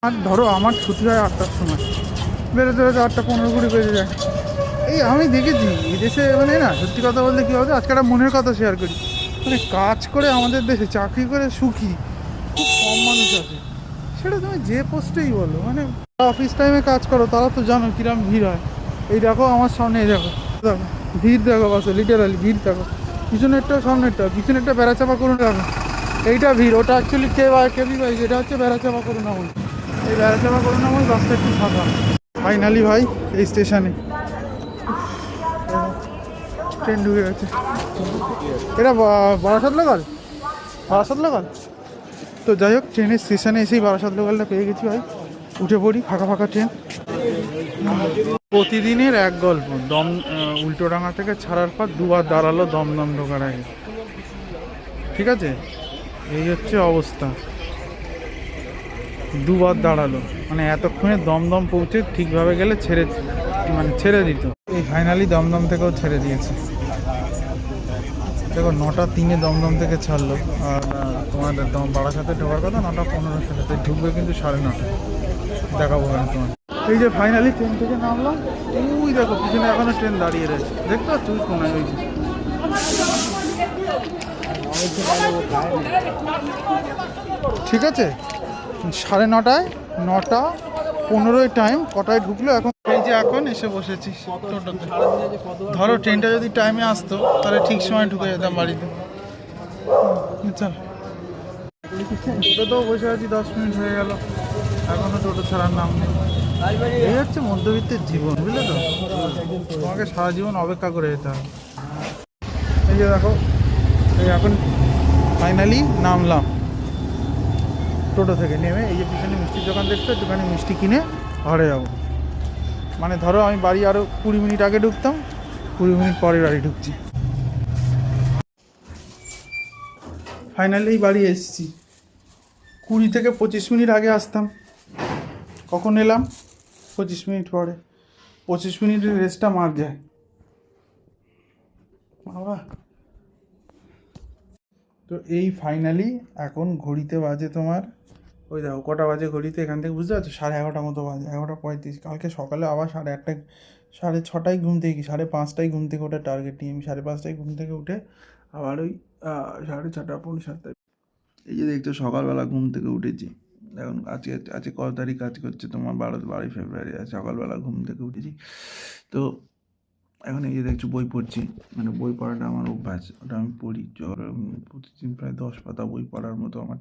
আর ধরো আমার ছুটি হয় 8টার সময়, বেরোতে বেরোতে 8:15 বেজে যায়। এই আমি দেখেছি এদেশে মানে না, সত্যি কথা বলতে কী বলতো, আজকে একটা মনের কথা শেয়ার করি। মানে কাজ করে আমাদের দেশে চাকরি করে সুখী খুব কম মানুষ আছে। সেটা তুমি যে পোস্টেই বলো, মানে অফিস টাইমে কাজ করো তারা তো জানো কিরম ভিড় হয়। এই দেখো আমার সামনে, এই দেখো দেখো ভিড় দেখো, বাসে লিটারালি ভিড় দেখো, পিছনেরটা সামনেরটা, পিছনেরটা বেড়াচাপা করুন দেখো, এইটা ভিড়। ওটা অ্যাকচুয়ালি কেবি বাইক, এটা হচ্ছে বেড়াচাপা করুন আমল। এই বেড়াচাপা করুন আমল রাস্তা একটু ফাঁকা। ফাইনালি ভাই এই স্টেশনে ট্রেন ঢুকে গেছে। এটা বারাসাত লোকাল, বারাসাত লোকাল। তো যাই হোক, ট্রেনের স্টেশনে এসেই বারাসাত লোকালটা পেয়ে গেছি ভাই। উঠে পড়ি, ফাঁকা ফাঁকা ট্রেন। প্রতিদিনের এক গল্প। উল্টোডাঙা থেকে ছাড়ার পর দুবার দাঁড়ালো দমদম ঢোকার আগে। ঠিক আছে, এই হচ্ছে অবস্থা। দুবার দাঁড়ালো, মানে এতক্ষণে দমদম পৌঁছে ঠিকভাবে গেলে ছেড়ে দিত। এই ফাইনালি দমদম থেকেও ছেড়ে দিয়েছে। দেখো 9:03 দমদম থেকে ছাড়লো, আর তোমাদের বারাসাতে ঢোকার কথা 9:15 সাথে, ঢুকবে কিন্তু 9:30। দেখাবো কেন তোমার। এই যে ফাইনালি ট্রেন থেকে নামলাম, ওই দেখো পিছনে এখনো ট্রেন দাঁড়িয়ে রয়েছে, দেখতে পাচ্ছ ওই কোনায়, ওই যে। ঠিক আছে, 9:30, 9:15 টাইম, কটায় ঢুকলো এখন। এই যে এখন এসে বসেছি টোটোতে। ধরো ট্রেনটা যদি টাইমে আসতো তাহলে ঠিক সময় ঢুকে যেতাম বাড়িতে। চল, টোটোতেও বসে আছি, 10 মিনিট হয়ে গেল, এখনো টোটো ছাড়ার নাম নেই। এই হচ্ছে মধ্যবিত্তের জীবন, বুঝলে তো। তোমাকে সারা জীবন অপেক্ষা করে যেতে হবে। এই যে দেখো, এই এখন ফাইনালি নামলাম টোটো থেকে। নেমে এই যে পিছনে মিষ্টির দোকান দেখছো, একটুখানি মিষ্টি কিনে ঘরে যাবো। মানে ধরো আমি বাড়ি আরও 20 মিনিট আগে ঢুকতাম, 20 মিনিট পরে বাড়ি ঢুকছি। ফাইনালি বাড়ি এসেছি। 20 থেকে 25 মিনিট আগে আসতাম, কখন এলাম 25 মিনিট পরে। 25 মিনিটের রেস্টটা মার যায় বাবা। তো এই ফাইনালি এখন ঘড়িতে বাজে তোমার, ওই দেখো কটা বাজে ঘড়িতে, এখান থেকে বুঝতে পারছো 11:30 মতো বাজে, 11:35। কালকে সকালে আবার 8:30, 6:30 ঘুম থেকে, 5:30 ঘুম থেকে ওঠার টার্গেট নিয়ে আমি 5:30 ঘুম থেকে উঠে আবার ওই 6:30, 7:30। এই যে দেখছো সকালবেলা ঘুম থেকে উঠেছি। এখন আজকে কত তারিখ, কাজ করছে তোমার 12 ফেব্রুয়ারি। সকালবেলা ঘুম থেকে উঠেছি, তো এখন এই যে দেখছো বই পড়ছি। মানে বই পড়াটা আমার অভ্যাস, ওটা আমি পড়ি। প্রতিদিন প্রায় 10 পাতা বই পড়ার মতো আমার